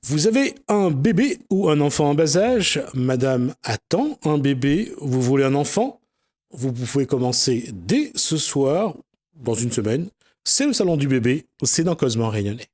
Vous avez un bébé ou un enfant en bas âge, madame attend un bébé, vous voulez un enfant, vous pouvez commencer dès ce soir, dans une semaine. C'est le salon du bébé, c'est dans Cosmo Rayonnais.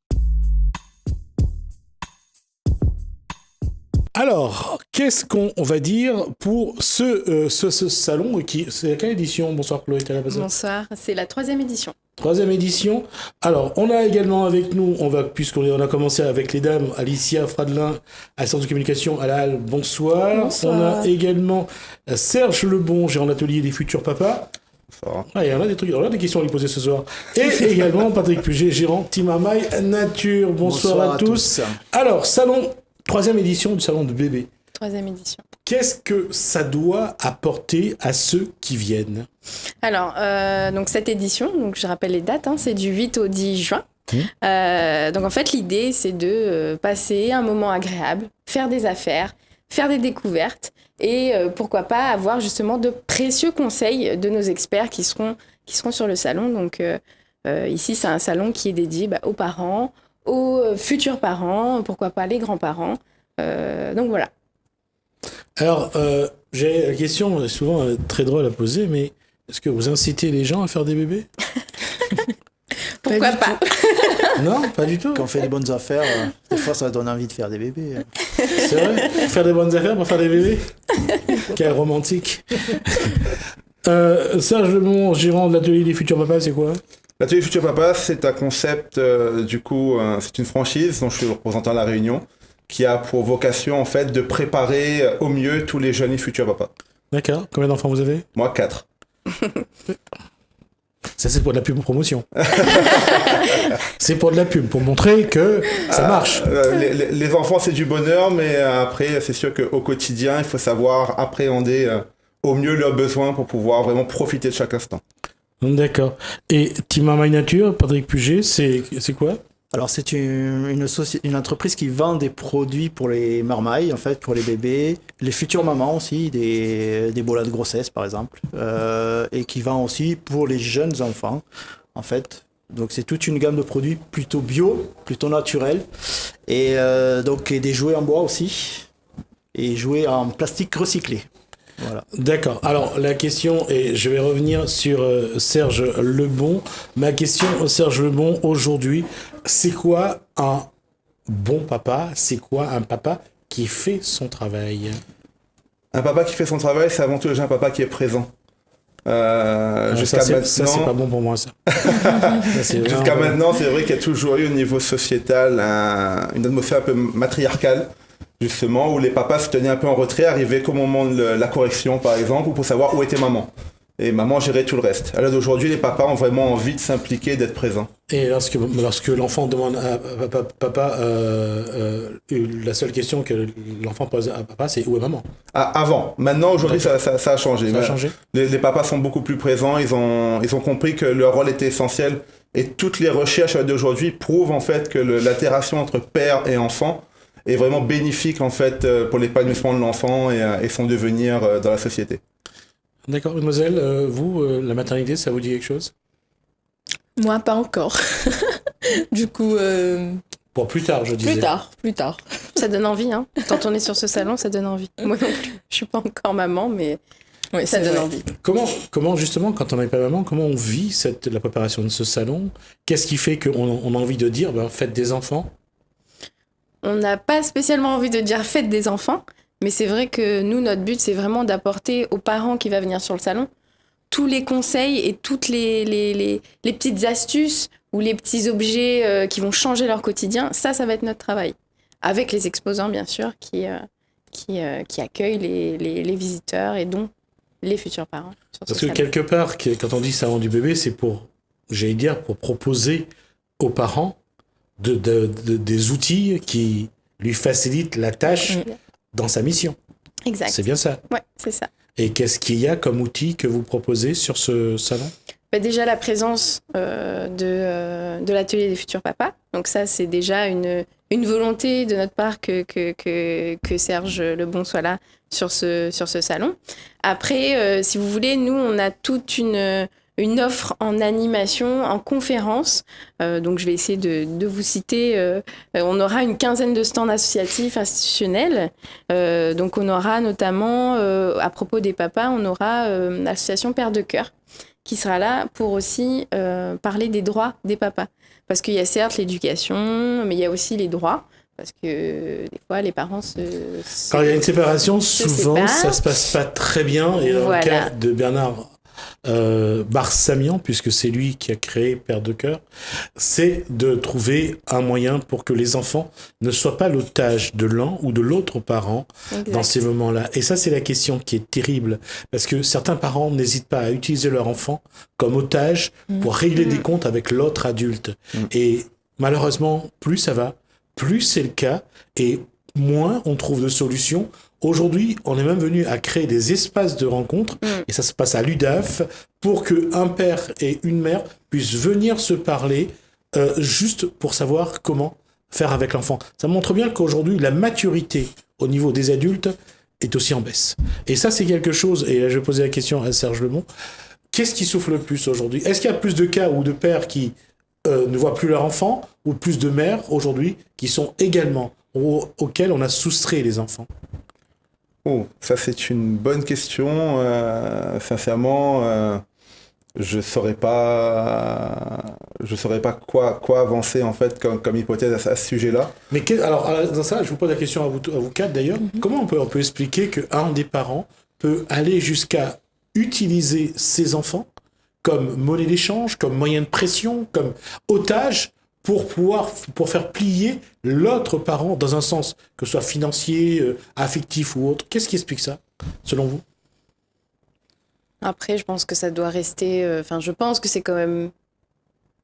Alors, qu'est-ce qu'on va dire pour ce salon c'est la quelle édition? Bonsoir Chloé, t'es là. Bonsoir, c'est la 3e édition. 3e édition. Alors, on a également avec nous, puisqu'on a commencé avec les dames, Alicia Fradelin, assistante de communication à la Halle, bonsoir. Bonsoir. On a également Serge Lebon, gérant l'atelier des futurs papas. Bonsoir. Ah, il y en a des trucs, on a des questions à lui poser ce soir. Et également Patrick Puget, gérant Team Amaï Nature. Bonsoir à tous. Alors, salon, 3e édition du salon de bébé. 3e édition. Qu'est-ce que ça doit apporter à ceux qui viennent? Alors, donc cette édition, donc je rappelle les dates, c'est du 8 au 10 juin. Donc en fait, l'idée, c'est de passer un moment agréable, faire des affaires, faire des découvertes et pourquoi pas avoir justement de précieux conseils de nos experts qui seront sur le salon. Donc ici, c'est un salon qui est dédié aux parents, aux futurs parents, pourquoi pas les grands-parents. Donc voilà. Alors, j'ai la question souvent très drôle à poser, mais est-ce que vous incitez les gens à faire des bébés? Pourquoi pas? Non, pas du tout. Quand on fait des bonnes affaires, des fois ça donne envie de faire des bébés. C'est vrai? Faire des bonnes affaires pour faire des bébés? Quel romantique. Serge Lebon, gérant de l'atelier des futurs papas, c'est quoi? L'atelier Futur Papa, c'est un concept, c'est une franchise dont je suis le représentant à La Réunion, qui a pour vocation, en fait, de préparer au mieux tous les jeunes et futurs papas. D'accord. Combien d'enfants vous avez? Moi, 4. Ça, c'est pour de la pub promotion. C'est pour de la pub, pour montrer que ça marche. Les enfants, c'est du bonheur, mais après, c'est sûr qu'au quotidien, il faut savoir appréhender au mieux leurs besoins pour pouvoir vraiment profiter de chaque instant. D'accord. Et Team Amaï Nature, Patrick Puget, c'est quoi? Alors c'est une entreprise qui vend des produits pour les marmailles, en fait, pour les bébés, les futures mamans aussi, des bolas de grossesse par exemple, et qui vend aussi pour les jeunes enfants, en fait. Donc c'est toute une gamme de produits plutôt bio, plutôt naturels, et des jouets en bois aussi, et jouets en plastique recyclé. Voilà. D'accord. Alors, la question, et je vais revenir sur Serge Lebon. Ma question, Serge Lebon, aujourd'hui, c'est quoi un bon papa? C'est quoi un papa qui fait son travail? Un papa qui fait son travail, c'est avant tout déjà un papa qui est présent. Jusqu'à maintenant, ça, c'est pas bon pour moi, ça. Jusqu'à maintenant, c'est vrai qu'il y a toujours eu au niveau sociétal une atmosphère un peu matriarcale, justement, où les papas se tenaient un peu en retrait, arrivaient qu'au moment de la correction, par exemple, ou pour savoir où était maman. Et maman gérait tout le reste. À l'heure d'aujourd'hui, les papas ont vraiment envie de s'impliquer, d'être présents. Et lorsque l'enfant demande à papa, la seule question que l'enfant pose à papa, c'est où est maman? Avant. Maintenant, aujourd'hui, ça a changé. Ça a changé. Les papas sont beaucoup plus présents. Ils ont compris que leur rôle était essentiel. Et toutes les recherches à l'heure d'aujourd'hui prouvent en fait que l'interaction entre père et enfant est vraiment bénéfique en fait pour l'épanouissement de l'enfant et son devenir dans la société. D'accord, mademoiselle, vous, la maternité, ça vous dit quelque chose? Moi, pas encore. Du coup, Pour plus tard, je disais. plus tard. Ça donne envie, Quand on est sur ce salon, ça donne envie. Moi non plus, je suis pas encore maman, mais Oui, ça c'est donne vrai. envie. Comment justement, quand on n'est pas maman, comment on vit la préparation de ce salon? Qu'est-ce qui fait qu'on a envie de dire, faites des enfants? On n'a pas spécialement envie de dire faites des enfants, mais c'est vrai que nous, notre but, c'est vraiment d'apporter aux parents qui vont venir sur le salon tous les conseils et toutes les petites astuces ou les petits objets qui vont changer leur quotidien. Ça va être notre travail. Avec les exposants, bien sûr, qui accueillent les visiteurs et dont les futurs parents. Parce que quelque part, quand on dit salon du bébé, c'est pour proposer aux parents des outils qui lui facilitent la tâche dans sa mission. Exact. C'est bien ça. Ouais, c'est ça. Et qu'est-ce qu'il y a comme outil que vous proposez sur ce salon? Déjà la présence de l'atelier des futurs papas. Donc ça, c'est déjà une volonté de notre part que Serge Lebon soit là sur ce salon. Après, si vous voulez, nous, on a toute une une offre en animation, en conférence. Donc, je vais essayer de vous citer. On aura une quinzaine de stands associatifs institutionnels. Donc, on aura notamment, à propos des papas, on aura l'association Père de Cœur qui sera là pour aussi parler des droits des papas. Parce qu'il y a certes l'éducation, mais il y a aussi les droits. Parce que des fois, les parents Quand il y a une séparation, souvent, séparent. ça se passe pas très bien. Et dans Voilà. le cas de Bernard Barsamian, puisque c'est lui qui a créé Père de Cœur, c'est de trouver un moyen pour que les enfants ne soient pas l'otage de l'un ou de l'autre parent dans ces moments-là. Et ça, c'est la question qui est terrible, parce que certains parents n'hésitent pas à utiliser leur enfant comme otage pour régler des comptes avec l'autre adulte. Et malheureusement, plus ça va, plus c'est le cas, et moins on trouve de solutions. Aujourd'hui, on est même venu à créer des espaces de rencontre, et ça se passe à l'UDAF, pour qu'un père et une mère puissent venir se parler, juste pour savoir comment faire avec l'enfant. Ça montre bien qu'aujourd'hui, la maturité au niveau des adultes est aussi en baisse. Et ça, c'est quelque chose, et là, je vais poser la question à Serge Lebon, qu'est-ce qui souffle le plus aujourd'hui? Est-ce qu'il y a plus de cas ou de pères qui ne voient plus leur enfant, ou plus de mères aujourd'hui qui sont également auxquelles on a soustrait les enfants? Oh, ça c'est une bonne question. Sincèrement, je saurais pas quoi avancer en fait comme hypothèse à ce sujet-là. Mais alors dans ça, je vous pose la question à vous quatre d'ailleurs. Comment on peut expliquer qu'un des parents peut aller jusqu'à utiliser ses enfants comme monnaie d'échange, comme moyen de pression, comme otage, pour faire plier l'autre parent dans un sens, que ce soit financier, affectif ou autre? Qu'est-ce qui explique ça, selon vous? Après, je pense que ça doit rester... je pense que c'est quand même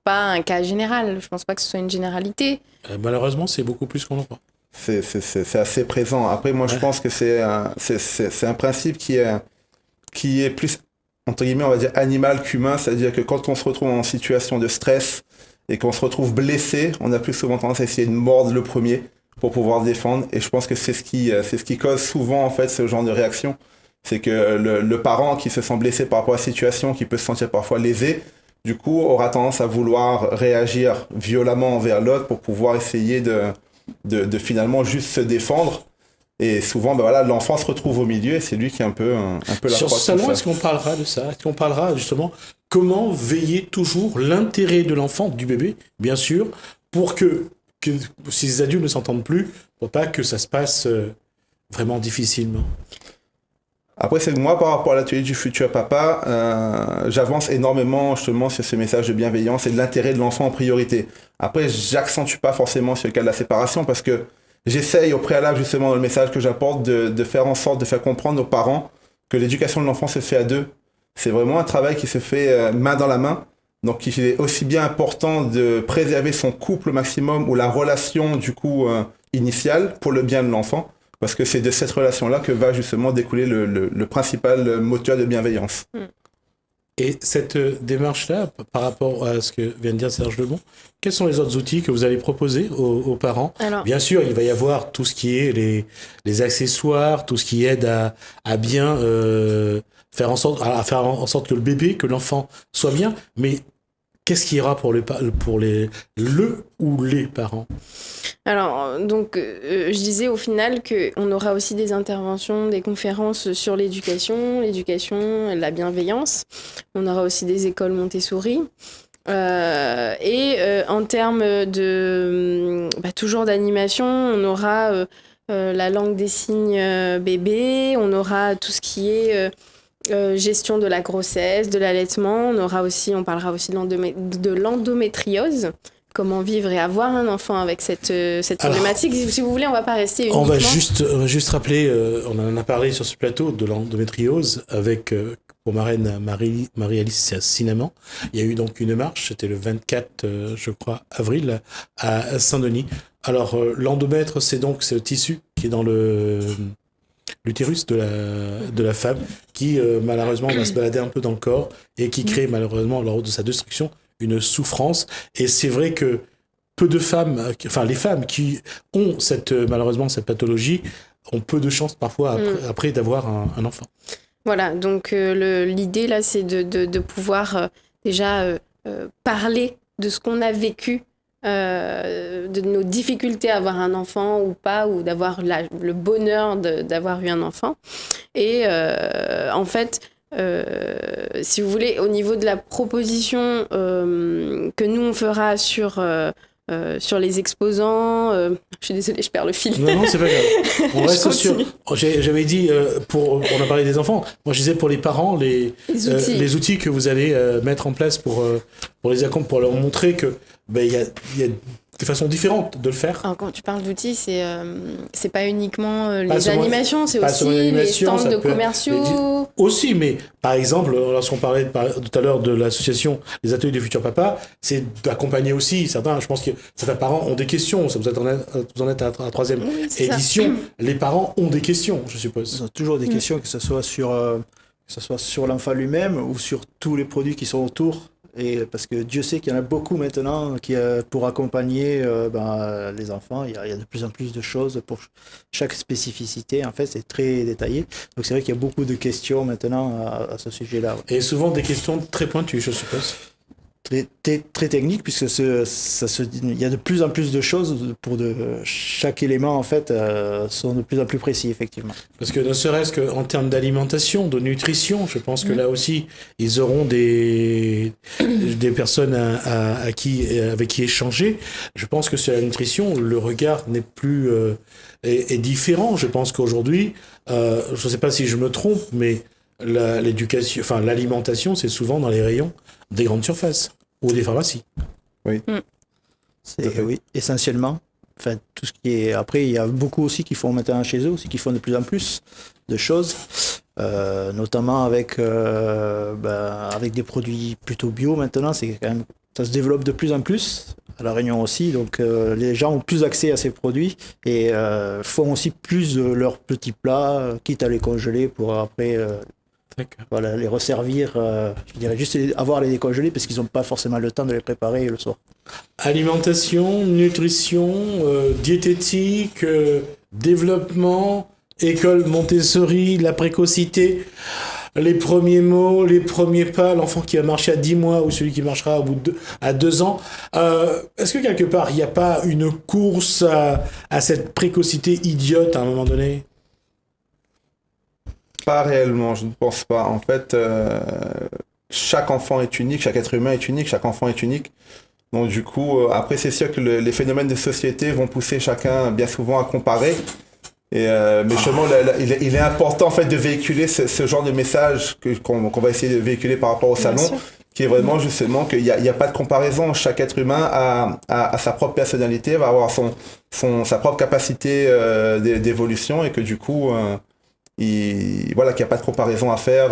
pas un cas général. Je pense pas que ce soit une généralité. Malheureusement, c'est beaucoup plus qu'on en croit. C'est assez présent. Après, moi, je pense que c'est un principe qui est plus, entre guillemets, on va dire animal qu'humain. C'est-à-dire que quand on se retrouve en situation de stress et qu'on se retrouve blessé, on a plus souvent tendance à essayer de mordre le premier pour pouvoir se défendre. Et je pense que c'est ce qui cause souvent, en fait, ce genre de réaction. C'est que le parent qui se sent blessé par rapport à la situation, qui peut se sentir parfois lésé, du coup, aura tendance à vouloir réagir violemment envers l'autre pour pouvoir essayer de finalement juste se défendre. Et souvent, l'enfant se retrouve au milieu et c'est lui qui est un peu la Sur ce salon, est-ce qu'on parlera de ça? Est-ce qu'on parlera justement comment veiller toujours l'intérêt de l'enfant, du bébé, bien sûr, pour que si les adultes ne s'entendent plus, pour pas que ça se passe vraiment difficilement? Après, c'est que moi, par rapport à l'atelier du futur papa, j'avance énormément justement sur ce message de bienveillance et de l'intérêt de l'enfant en priorité. Après, j'accentue pas forcément sur le cas de la séparation parce que j'essaye au préalable justement dans le message que j'apporte de faire en sorte de faire comprendre aux parents que l'éducation de l'enfant se fait à deux. C'est vraiment un travail qui se fait main dans la main. Donc il est aussi bien important de préserver son couple au maximum ou la relation du coup initiale pour le bien de l'enfant. Parce que c'est de cette relation-là que va justement découler le principal moteur de bienveillance. Et cette démarche-là, par rapport à ce que vient de dire Serge Lebon, quels sont les autres outils que vous allez proposer aux parents? Alors, bien sûr, il va y avoir tout ce qui est les accessoires, tout ce qui aide à bien faire en sorte que le bébé, que l'enfant soit bien, mais qu'est-ce qu'il y aura pour le ou les parents? Alors, donc, je disais au final qu'on aura aussi des interventions, des conférences sur l'éducation, la bienveillance. On aura aussi des écoles Montessori. En termes de toujours d'animation, on aura la langue des signes bébé, on aura tout ce qui est gestion de la grossesse, de l'allaitement. On parlera aussi de l'endométriose. Comment vivre et avoir un enfant avec cette problématique. Si vous voulez, on va pas rester uniquement... On va juste rappeler, on en a parlé sur ce plateau de l'endométriose avec, pour marraine Marie-Alice Sinaman. Il y a eu donc une marche, c'était le 24, je crois, avril, à Saint-Denis. Alors, l'endomètre, c'est donc ce tissu qui est dans l'utérus de la femme, qui malheureusement va se balader un peu dans le corps et qui crée malheureusement, lors de sa destruction, une souffrance. Et c'est vrai que peu de femmes, les femmes qui ont malheureusement cette pathologie, ont peu de chance parfois après d'avoir un enfant. Voilà, donc l'idée là, c'est de pouvoir déjà parler de ce qu'on a vécu, de nos difficultés à avoir un enfant ou pas, ou d'avoir le bonheur d'avoir eu un enfant. Et en fait, si vous voulez, au niveau de la proposition que nous on fera sur les exposants, je suis désolée, je perds le fil. Non, c'est pas grave. On reste sur. J'avais dit, on a parlé des enfants. Moi, je disais pour les parents, les outils que vous allez mettre en place pour leur montrer que il y a des façons différentes de le faire. Alors, quand tu parles d'outils, c'est pas uniquement Pas les seulement- animations, c'est pas aussi seulement les l'animation, stands ça de peut être- commerciaux. Aussi, mais par exemple, lorsqu'on parlait tout à l'heure de l'association des ateliers du futur papa, c'est d'accompagner aussi certains. Je pense que certains parents ont des questions. Vous en êtes à la troisième Oui, c'est ça. édition. Les parents ont des questions, je suppose. Ils ont toujours des questions, que ce soit sur l'enfant lui-même ou sur tous les produits qui sont autour. Et parce que Dieu sait qu'il y en a beaucoup maintenant pour accompagner les enfants. Il y a de plus en plus de choses pour chaque spécificité. En fait, c'est très détaillé. Donc c'est vrai qu'il y a beaucoup de questions maintenant à ce sujet-là. Ouais. Et souvent des questions très pointues, je suppose. Très technique, puisque il y a de plus en plus de choses chaque élément en fait sont de plus en plus précis effectivement. Parce que ne serait-ce qu'en termes d'alimentation, de nutrition, je pense que là aussi, ils auront des personnes avec qui échanger. Je pense que sur la nutrition, le regard n'est plus est différent. Je pense qu'aujourd'hui, je ne sais pas si je me trompe, mais l'alimentation, c'est souvent dans les rayons des grandes surfaces ou des pharmacies. Oui. Oui, essentiellement. Enfin, tout ce qui est. Après, il y a beaucoup aussi qui font maintenant chez eux, aussi qui font de plus en plus de choses, notamment avec des produits plutôt bio maintenant. C'est quand même, ça se développe de plus en plus. À La Réunion aussi, donc les gens ont plus accès à ces produits et font aussi plus de leurs petits plats, quitte à les congeler pour après. Voilà, les resservir, je dirais juste avoir les décongelés parce qu'ils n'ont pas forcément le temps de les préparer le soir. Alimentation, nutrition, diététique, développement, école Montessori, la précocité, les premiers mots, les premiers pas, l'enfant qui va marcher à 10 mois ou celui qui marchera à 2 ans. Est-ce que quelque part, il n'y a pas une course à cette précocité idiote à un moment donné ? Pas réellement, je ne pense pas. En fait, chaque enfant est unique, chaque être humain est unique, chaque enfant est unique. Donc du coup, après c'est sûr que les phénomènes de société vont pousser chacun bien souvent à comparer. Mais justement, il est important en fait de véhiculer ce genre de message qu'on va essayer de véhiculer par rapport au salon, qui est vraiment justement qu'il n'y a pas de comparaison. Chaque être humain a sa propre personnalité, va avoir sa propre capacité d'évolution et que du coup... voilà, qu'il n'y a pas de comparaison à faire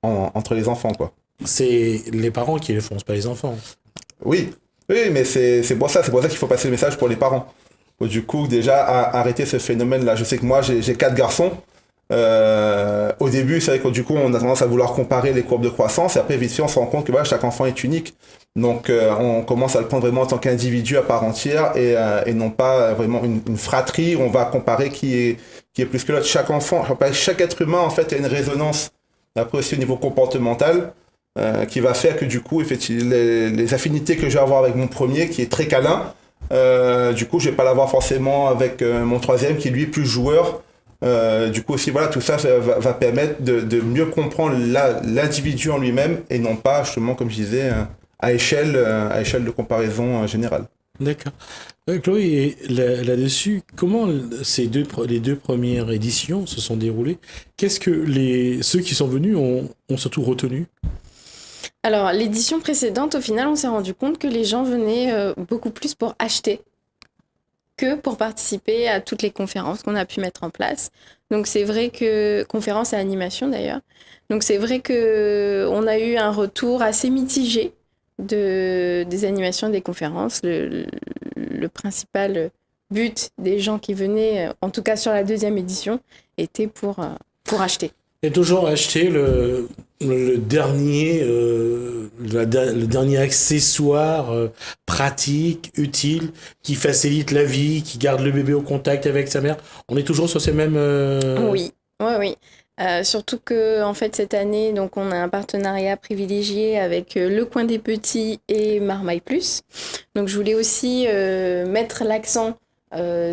entre les enfants, quoi. C'est les parents qui le font, c'est pas les enfants. Oui, mais c'est pour ça qu'il faut passer le message pour les parents. Du coup, déjà, arrêter ce phénomène-là. Je sais que moi, j'ai 4 garçons. Au début, c'est vrai que du coup, on a tendance à vouloir comparer les courbes de croissance, et après, vite fait, on se rend compte que voilà, chaque enfant est unique. Donc, on commence à le prendre vraiment en tant qu'individu à part entière, et non pas vraiment une fratrie où on va comparer qui est plus que l'autre. Chaque enfant, chaque être humain, en fait, a une résonance, après aussi au niveau comportemental, qui va faire que du coup, effectivement, les affinités que je vais avoir avec mon premier, qui est très câlin, du coup, je vais pas l'avoir forcément avec mon troisième, qui lui est plus joueur. Du coup aussi, voilà, tout ça va permettre de mieux comprendre l'individu en lui-même, et non pas, justement, comme je disais, à échelle de comparaison générale. D'accord. Chloé, là-dessus, comment les deux premières éditions se sont déroulées ? Qu'est-ce que ceux qui sont venus ont surtout retenu ? Alors, l'édition précédente, au final, on s'est rendu compte que les gens venaient beaucoup plus pour acheter que pour participer à toutes les conférences qu'on a pu mettre en place. Donc, c'est vrai que... Conférences et animations, d'ailleurs. Donc, c'est vrai qu'on a eu un retour assez mitigé des animations et des conférences. Le principal but des gens qui venaient, en tout cas sur la deuxième édition, était pour acheter. Et toujours acheter le dernier accessoire pratique, utile, qui facilite la vie, qui garde le bébé au contact avec sa mère. On est toujours sur ces mêmes... Oui. Surtout que en fait cette année, donc on a un partenariat privilégié avec Le Coin des Petits et Marmaille Plus. Donc je voulais aussi mettre l'accent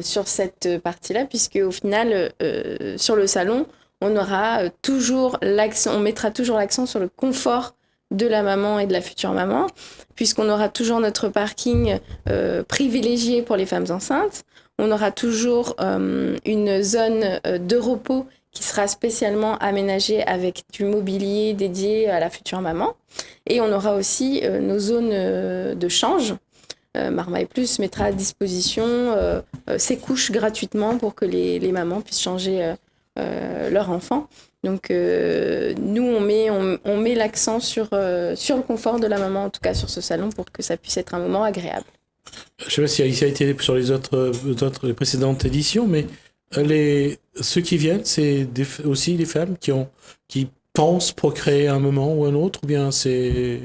sur cette partie-là, puisque au final, sur le salon, on aura on mettra toujours l'accent sur le confort de la maman et de la future maman, puisqu'on aura toujours notre parking privilégié pour les femmes enceintes. On aura toujours une zone de repos qui sera spécialement aménagée avec du mobilier dédié à la future maman. Et on aura aussi nos zones de change. Marmaille Plus mettra à disposition ses couches gratuitement pour que les mamans puissent changer leur enfant. Donc nous, on met l'accent sur le confort de la maman, en tout cas sur ce salon, pour que ça puisse être un moment agréable. Je ne sais pas si ça a été sur les précédentes éditions, mais ceux qui viennent, c'est aussi des femmes qui pensent procréer à un moment ou un autre, ou bien c'est...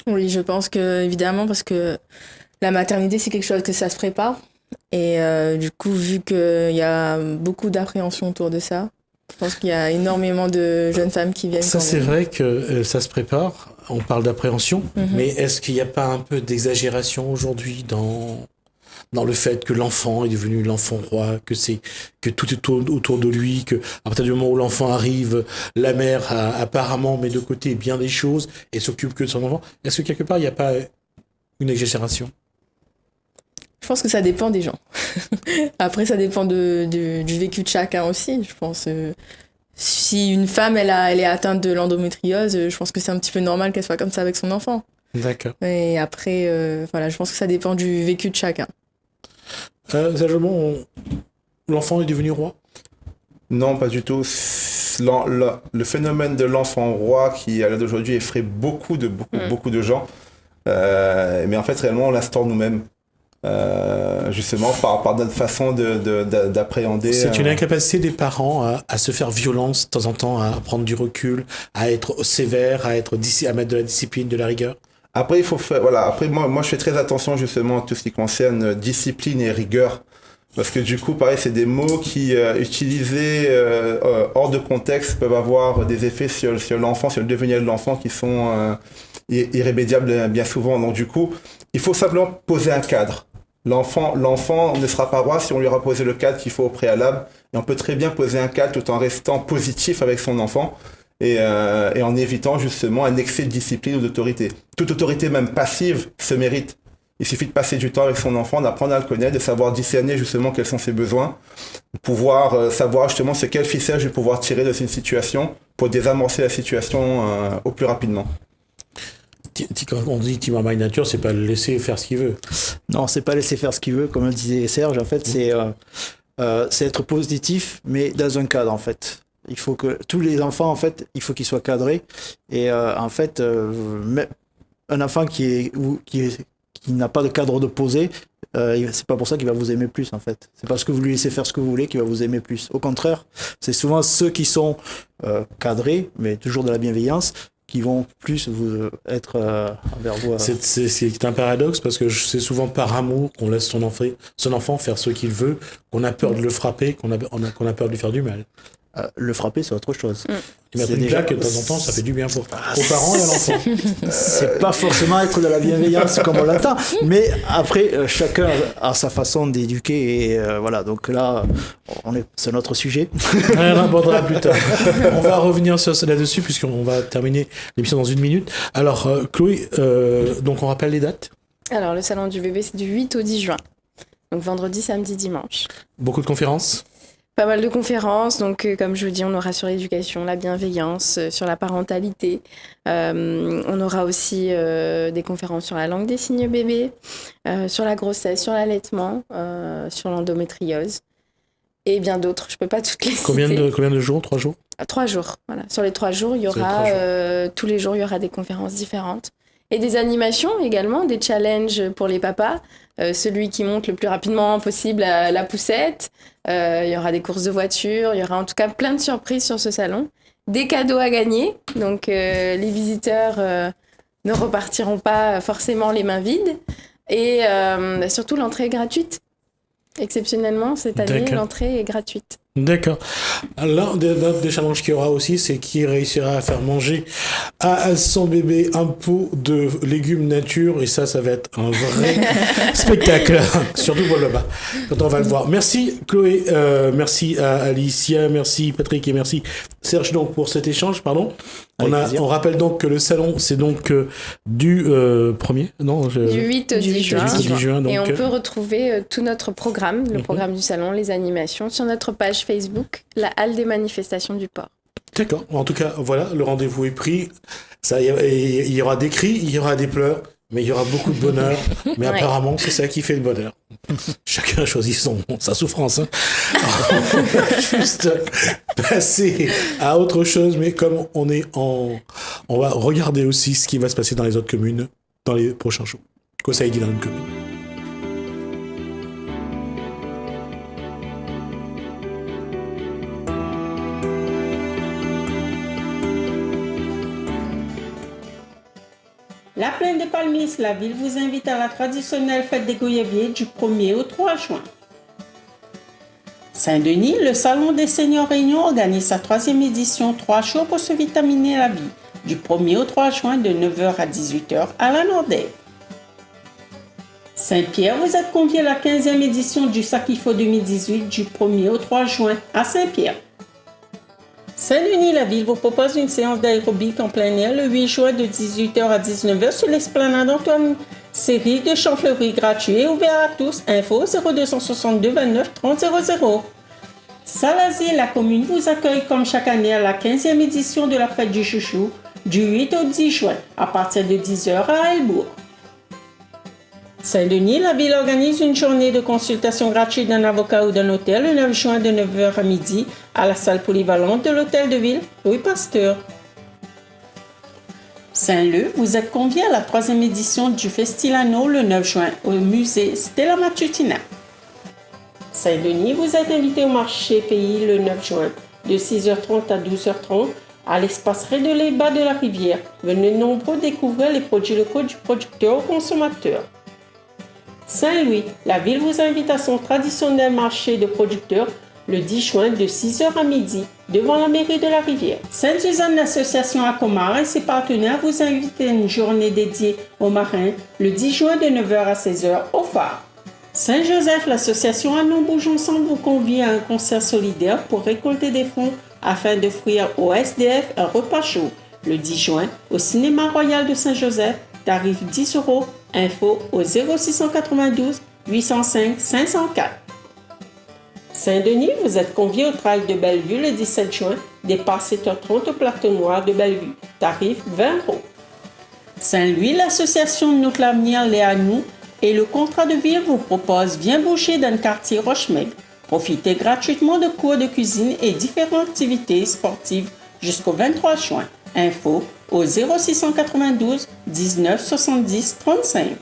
Oui, je pense que, évidemment, parce que la maternité, c'est quelque chose que ça se prépare. Et du coup, vu qu'il y a beaucoup d'appréhension autour de ça, je pense qu'il y a énormément de jeunes femmes qui viennent. Ça, c'est vrai que ça se prépare. On parle d'appréhension, mais est-ce qu'il n'y a pas un peu d'exagération aujourd'hui dans le fait que l'enfant est devenu l'enfant roi, que tout est autour de lui, que à partir du moment où l'enfant arrive, la mère apparemment met de côté bien des choses et s'occupe que de son enfant. Est-ce que quelque part il n'y a pas une exagération? Je pense que ça dépend des gens. Après, ça dépend du vécu de chacun aussi, je pense. Si une femme, elle est atteinte de l'endométriose, je pense que c'est un petit peu normal qu'elle soit comme ça avec son enfant. D'accord. Et après, voilà, je pense que ça dépend du vécu de chacun. L'enfant est devenu roi? Non, pas du tout. Le phénomène de l'enfant roi qui, à l'heure d'aujourd'hui, effraie beaucoup de gens. Mais en fait, réellement, on l'instaure nous-mêmes. Justement, par notre façon d'appréhender. C'est une incapacité des parents à se faire violence de temps en temps, à prendre du recul, à être sévère, à mettre de la discipline, de la rigueur. Après, Après, moi, je fais très attention justement à tout ce qui concerne discipline et rigueur. Parce que du coup, pareil, c'est des mots qui, utilisés hors de contexte, peuvent avoir des effets sur l'enfant, sur le devenir de l'enfant qui sont irrémédiables bien souvent. Donc du coup, il faut simplement poser un cadre. L'enfant ne sera pas roi si on lui aura posé le cadre qu'il faut au préalable. Et on peut très bien poser un cadre tout en restant positif avec son enfant. Et en évitant justement un excès de discipline ou d'autorité. Toute autorité, même passive, se mérite. Il suffit de passer du temps avec son enfant, d'apprendre à le connaître, de savoir discerner justement quels sont ses besoins, de pouvoir savoir justement quel ficelle je vais pouvoir tirer de cette situation pour désamorcer la situation au plus rapidement. Quand on dit Team Marmaille Nature, c'est pas le laisser faire ce qu'il veut. Non, c'est pas laisser faire ce qu'il veut, comme le disait Serge. En fait, c'est être positif, mais dans un cadre, en fait. Il faut que tous les enfants, en fait, il faut qu'ils soient cadrés. Et en fait, un enfant qui n'a pas de cadre de posé, c'est pas pour ça qu'il va vous aimer plus, en fait. C'est parce que vous lui laissez faire ce que vous voulez qu'il va vous aimer plus. Au contraire, c'est souvent ceux qui sont cadrés, mais toujours de la bienveillance, qui vont plus être envers vous. C'est un paradoxe parce que c'est souvent par amour qu'on laisse son enfant faire ce qu'il veut, qu'on a peur de le frapper, qu'on a peur de lui faire du mal. Le frapper, c'est autre chose. C'est déjà que de temps en temps, ça fait du bien aux parents et à l'enfant. C'est pas forcément être de la bienveillance comme on l'attend, mais après, chacun a sa façon d'éduquer et voilà. Donc là, c'est notre sujet. On abordera plus tard. On va revenir là-dessus puisqu'on va terminer l'émission dans 1 minute. Alors, Chloé, donc on rappelle les dates. Alors, le salon du bébé, c'est du 8 au 10 juin. Donc vendredi, samedi, dimanche. Beaucoup de conférences. Pas mal de conférences, donc comme je vous dis, on aura sur l'éducation, la bienveillance, sur la parentalité. On aura aussi des conférences sur la langue des signes bébés, sur la grossesse, sur l'allaitement, sur l'endométriose et bien d'autres. Je peux pas toutes les citer. Combien de jours? 3 jours? 3 jours, voilà. Sur les 3 jours, il y aura tous les jours, il y aura des conférences différentes. Et des animations également, des challenges pour les papas. Celui qui monte le plus rapidement possible la poussette. Il y aura des courses de voitures. Il y aura en tout cas plein de surprises sur ce salon. Des cadeaux à gagner. Donc les visiteurs ne repartiront pas forcément les mains vides. Et surtout, l'entrée est gratuite. Exceptionnellement, cette année, l'entrée est gratuite. D'accord. L'un des challenges qu'il y aura aussi, c'est qui réussira à faire manger à son bébé un pot de légumes nature. Et ça va être un vrai spectacle. Surtout pour le bas, quand on va le voir. Merci Chloé, merci à Alicia, merci Patrick et merci Serge donc pour cet échange. Pardon. On rappelle donc que le salon, c'est donc du 1er, non Du 8 au 10 juin. 8 au 10 juin donc, et on peut retrouver tout notre programme, le programme du salon, les animations, sur notre page Facebook, la Halle des manifestations du port. D'accord. En tout cas, voilà, le rendez-vous est pris. Il y aura des cris, il y aura des pleurs, mais il y aura beaucoup de bonheur. Mais apparemment, c'est ça qui fait le bonheur. Chacun choisit sa souffrance. Hein. On va juste passer à autre chose, mais comme on va regarder aussi ce qui va se passer dans les autres communes dans les prochains jours. Quoi ça dit dans une commune. La Plaine des Palmiers, la ville vous invite à la traditionnelle fête des Goyaviers du 1er au 3 juin. Saint-Denis, le Salon des Seigneurs Réunion organise sa 3e édition 3 jours pour se vitaminer la vie, du 1er au 3 juin de 9h à 18h à la Nordelle. Saint-Pierre, vous êtes conviés à la 15e édition du Sakifo 2018 du 1er au 3 juin à Saint-Pierre. Saint-Denis, la ville vous propose une séance d'aérobic en plein air le 8 juin de 18h à 19h sur l'esplanade Antoine Série de Champfleury, gratuit et ouvert à tous. Info 0262 29 30 00. Salazie, la commune vous accueille comme chaque année à la 15e édition de la fête du chouchou du 8 au 10 juin à partir de 10h à Elbourg. Saint-Denis, la ville organise une journée de consultation gratuite d'un avocat ou d'un notaire le 9 juin de 9h à midi à la salle polyvalente de l'hôtel de ville Louis Pasteur. Saint-Leu, vous êtes conviés à la 3e édition du Festilano le 9 juin au musée Stella Matutina. Saint-Denis, vous êtes invité au marché pays le 9 juin de 6h30 à 12h30 à l'espace Rédelé bas de la rivière. Venez nombreux découvrir les produits locaux du producteur au consommateur. Saint-Louis, la ville vous invite à son traditionnel marché de producteurs le 10 juin de 6h à midi devant la mairie de la Rivière. Sainte-Suzanne, l'association Acomar et ses partenaires vous invitent à une journée dédiée aux marins le 10 juin de 9h à 16h au phare. Saint-Joseph, l'association Allons Bouge Ensemble vous convie à un concert solidaire pour récolter des fonds afin d'offrir aux SDF un repas chaud le 10 juin au Cinéma Royal de Saint-Joseph, tarif 10 €. Info au 0692 805 504. Saint-Denis, vous êtes conviés au trail de Bellevue le 17 juin, départ 7h30 au plateau noir de Bellevue, tarif 20 €. Saint-Louis, l'association Notre L'avenir l'est à nous et le contrat de ville vous propose Viens boucher dans le quartier Rochemeg. Profitez gratuitement de cours de cuisine et différentes activités sportives jusqu'au 23 juin. Info au 0692 19 70 35.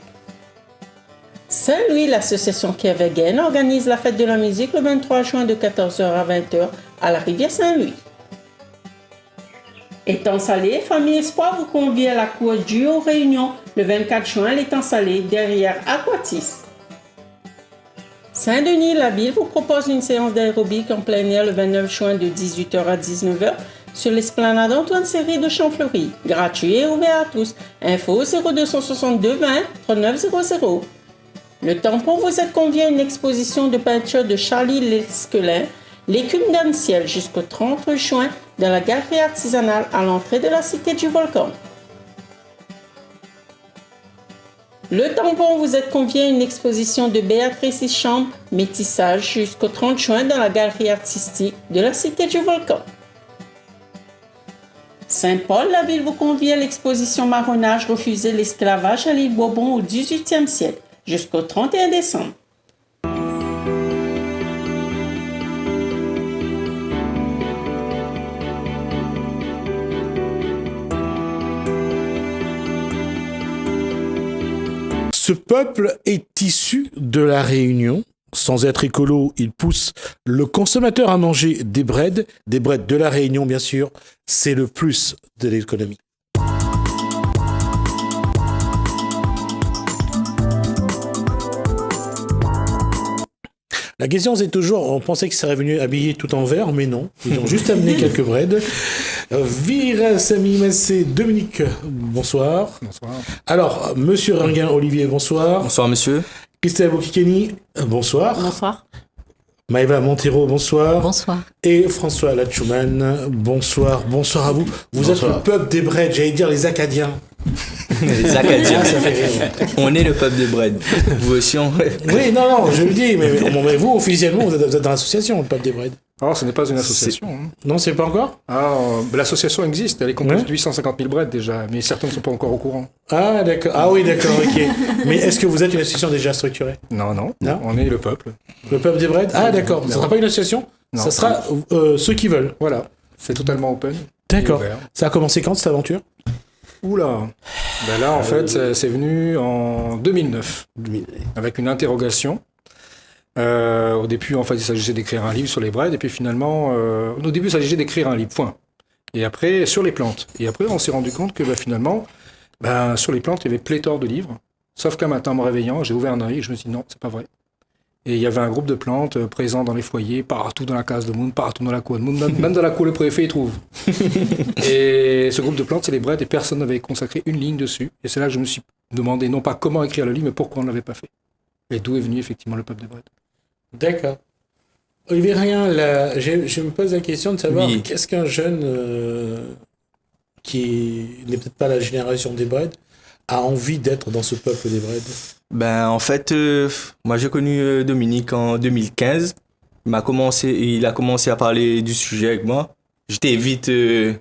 Saint-Louis, l'association Kervegen organise la fête de la musique le 23 juin de 14h à 20h à la rivière Saint-Louis. Étang Salé, Famille Espoir vous convie à la cour du aux Réunion le 24 juin à l'étang Salé derrière Aquatis. Saint-Denis, la ville vous propose une séance d'aérobic en plein air le 29 juin de 18h à 19h sur l'esplanade Antoine Série de Champfleury, gratuit et ouvert à tous. Info 0262 20 39 00. Le Tampon, vous êtes conviés à une exposition de peinture de Charlie Lesquelin, l'écume dans le ciel, jusqu'au 30 juin dans la galerie artisanale à l'entrée de la cité du Volcan. Le Tampon, vous êtes conviés à une exposition de Béatrice Hicham, métissage, jusqu'au 30 juin dans la galerie artistique de la cité du Volcan. Saint-Paul, la ville vous convie à l'exposition Marronnage, refuser l'esclavage à l'île Bourbon au XVIIIe siècle, jusqu'au 31 décembre. Ce peuple est issu de la Réunion. Sans être écolo, il pousse le consommateur à manger des breads de la Réunion, bien sûr. C'est le plus de l'économie. La question, c'est toujours, on pensait qu'ils seraient venus habillés tout en vert, mais non. Ils ont juste amené quelques breads. Vira Sami Massé, Dominique, bonsoir. Bonsoir. Alors, Monsieur Ringuin Olivier, bonsoir. Bonsoir, monsieur. Christelle Bokikeni, bonsoir. Bonsoir. Maëva Montero, bonsoir. Bonsoir. Et François Latchouman, bonsoir. Bonsoir à vous. Vous êtes le peuple des breads, j'allais dire les Acadiens. Les Acadiens. Ça fait rire. On est le peuple de bread. Vous aussi, Oui, non, je le dis, mais vous, officiellement, vous êtes dans l'association, le peuple des breads. Alors, ce n'est pas une association. Non, c'est pas encore? L'association existe, elle est composée de 850 000 breads déjà, mais certains ne sont pas encore au courant. Ah, d'accord. Ah oui, d'accord, ok. Mais est-ce que vous êtes une association déjà structurée? Non, on est le peuple. Le peuple des breads? Ah, d'accord. Ça ne sera pas une association? Non. Ça sera ceux qui veulent. Voilà, c'est totalement open. D'accord. Ouvert. Ça a commencé quand, cette aventure? Oula. Ben là, en fait, c'est venu en 2009, avec une interrogation. Au début, en fait, il s'agissait d'écrire un livre sur les breads, et puis finalement, au début, il s'agissait d'écrire un livre, point. Et après, sur les plantes. Et après, on s'est rendu compte que finalement, sur les plantes, il y avait pléthore de livres. Sauf qu'un matin, en me réveillant, j'ai ouvert un œil et je me suis dit non, c'est pas vrai. Et il y avait un groupe de plantes présents dans les foyers, partout dans la case de monde, partout dans la cour de monde, même dans la cour, le préfet y trouve. Et ce groupe de plantes, c'est les breads, et personne n'avait consacré une ligne dessus. Et c'est là que je me suis demandé, non pas comment écrire le livre, mais pourquoi on ne l'avait pas fait. Et d'où est venu effectivement le peuple des breads. D'accord. Olivier Rien, là, je me pose la question de savoir Oui. qu'est-ce qu'un jeune qui n'est peut-être pas la génération des breads a envie d'être dans ce peuple des breads. En fait, moi j'ai connu Dominique en 2015. Il a commencé à parler du sujet avec moi. J'étais vite, je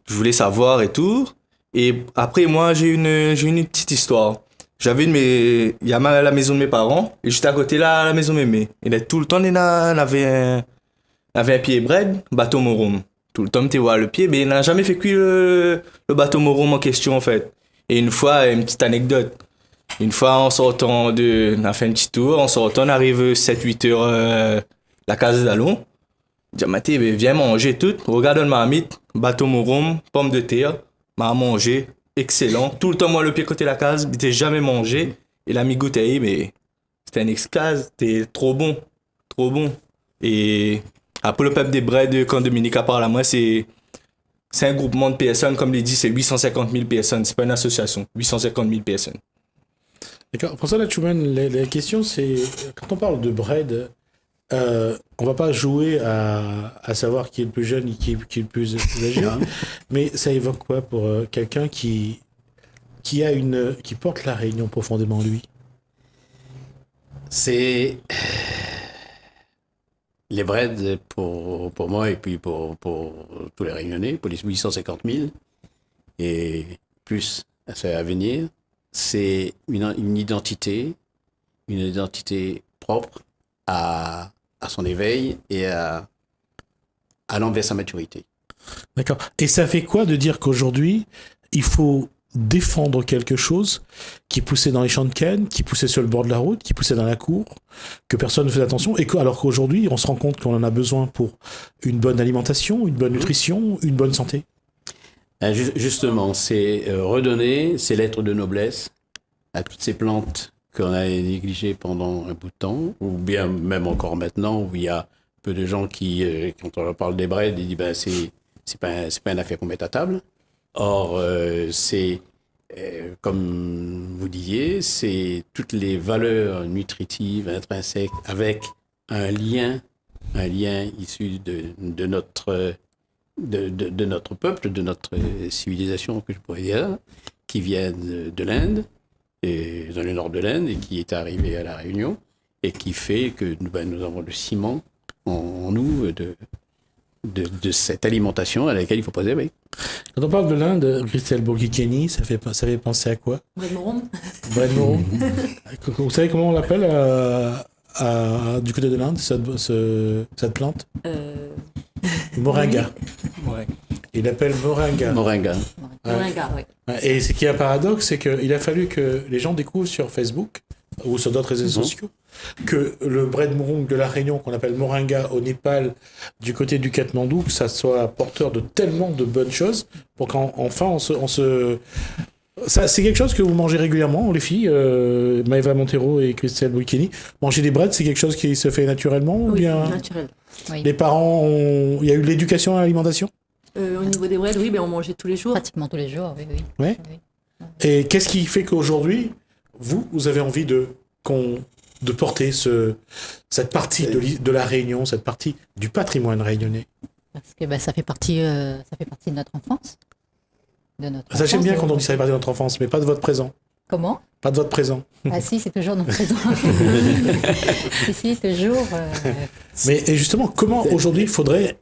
voulais savoir et tout. Et après, moi, j'ai une petite histoire. Il y a la maison de mes parents, et juste à côté là, la maison de mémé. Et là, tout le temps, il avait un pied bread, bateau morum. Tout le temps, tu vois le pied, mais il n'a jamais fait cuire le bateau morum en question, en fait. Et une fois, une petite anecdote. Une fois, on a fait un petit tour, on arrive 7-8 heures, la case d'Allon. Je dis à Mathé, viens manger tout. Regarde le marmite, bateau morum, pomme de terre, m'a mangé. Excellent. Tout le temps, moi, le pied côté la case, je n'ai jamais mangé. Et l'ami goûté, mais c'était un extase. C'était trop bon. Trop bon. Et après, le peuple des breads, quand Dominique a parlé à moi, c'est un groupement de personnes. Comme il dit, c'est 850 000 personnes. C'est pas une association. 850 000 personnes. D'accord. Pour ça, là, Chouman, la question, c'est quand on parle de bread, on va pas jouer à savoir qui est le plus jeune et qui est le plus âgé, mais ça évoque quoi pour quelqu'un qui porte la Réunion profondément en lui? C'est les breads pour moi et puis pour tous les Réunionnais, pour les 850 000 et plus à venir, c'est une identité propre à son éveil et allant vers sa maturité. D'accord. Et ça fait quoi de dire qu'aujourd'hui, il faut défendre quelque chose qui poussait dans les champs de canne, qui poussait sur le bord de la route, qui poussait dans la cour, que personne ne faisait attention, alors qu'aujourd'hui, on se rend compte qu'on en a besoin pour une bonne alimentation, une bonne nutrition, une bonne santé? Justement, c'est redonner ces lettres de noblesse à toutes ces plantes qu'on a négligées pendant un bout de temps, ou bien même encore maintenant, où il y a peu de gens qui, quand on leur parle des breads, ils disent c'est pas une affaire qu'on met à table. Or, c'est, comme vous disiez, c'est toutes les valeurs nutritives, intrinsèques, avec un lien issu de notre peuple, de notre civilisation, que je pourrais dire, qui vient de l'Inde, et dans le nord de l'Inde, et qui est arrivé à La Réunion, et qui fait que nous avons le ciment en nous de cette alimentation à laquelle il faut pas rêver. Quand on parle de l'Inde, Christelle Bokikeni, ça fait penser à quoi? Bread morum. Bread morum. Vous savez comment on l'appelle du côté de l'Inde, cette plante? Moringa. Ouais. Il l'appelle moringa. Moringa. Moringa, oui. Et ce qui est un paradoxe, c'est qu'il a fallu que les gens découvrent sur Facebook ou sur d'autres réseaux sociaux que le bread morum de la Réunion, qu'on appelle moringa au Népal, du côté du Katmandou, que ça soit porteur de tellement de bonnes choses pour qu'enfin Ça, c'est quelque chose que vous mangez régulièrement, les filles, Maëva Montero et Christelle Bouikini. Manger des breads, c'est quelque chose qui se fait naturellement ou Oui, bien naturel. Oui. les parents ont... Il y a eu de l'éducation à l'alimentation? Au niveau des breads, oui, on mangeait tous les jours. Pratiquement tous les jours, oui. Ouais. Oui. Et qu'est-ce qui fait qu'aujourd'hui, vous avez envie de porter cette partie de la Réunion, cette partie du patrimoine réunionnais? Parce que ça fait partie de notre enfance. Ça, j'aime bien quand on dit ça fait partie de notre enfance, mais pas de votre présent. Comment? Pas de votre présent. Ah si, c'est toujours notre présent. si, toujours. Mais et justement, comment il faudrait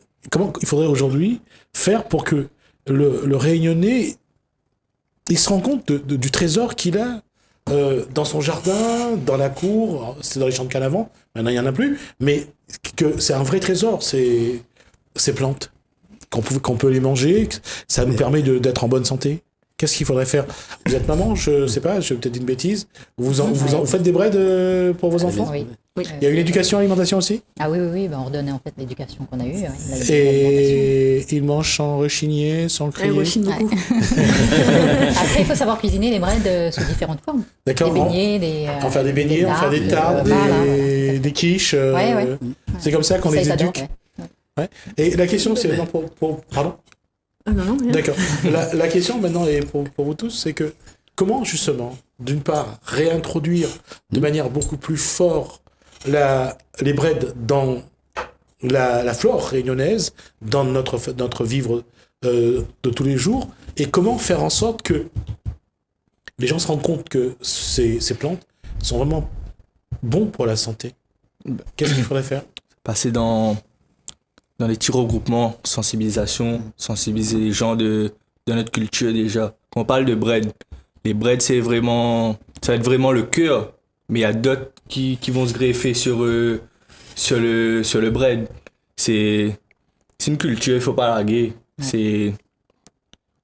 aujourd'hui faire pour que le Réunionnais il se rend compte du trésor qu'il a dans son jardin, dans la cour, alors, c'était dans les champs de canne avant, maintenant il n'y en a plus, mais que c'est un vrai trésor, ces plantes, qu'on peut les manger, que ça nous permet d'être en bonne santé. Qu'est-ce qu'il faudrait faire? Vous êtes maman, je sais pas, je vais peut-être dire une bêtise. Vous faites des breads pour vos enfants? Oui. Il y a une éducation à l'alimentation aussi? Ah oui, on redonnait en fait l'éducation qu'on a eue. Et ils mangent sans rechigner, sans crier? Ils rechignent beaucoup. Après, il faut savoir cuisiner les breads sous différentes formes. D'accord. Des beignets, en faire des beignets, en faire des tartes, des quiches. Ouais. C'est comme ça qu'on les éduque. Ouais. Et la question, c'est maintenant pardon? Non, rien. D'accord. La question maintenant est pour vous tous, c'est que comment justement, d'une part, réintroduire de manière beaucoup plus forte les breads dans la flore réunionnaise, dans notre vivre de tous les jours, et comment faire en sorte que les gens se rendent compte que ces plantes sont vraiment bons pour la santé. Qu'est-ce qu'il faudrait faire? Passer dans les petits regroupements, sensibiliser les gens de notre culture déjà. Quand on parle de bread, les breads ça va être vraiment le cœur, mais il y a d'autres qui vont se greffer sur le bread. C'est une culture, il faut pas larguer. C'est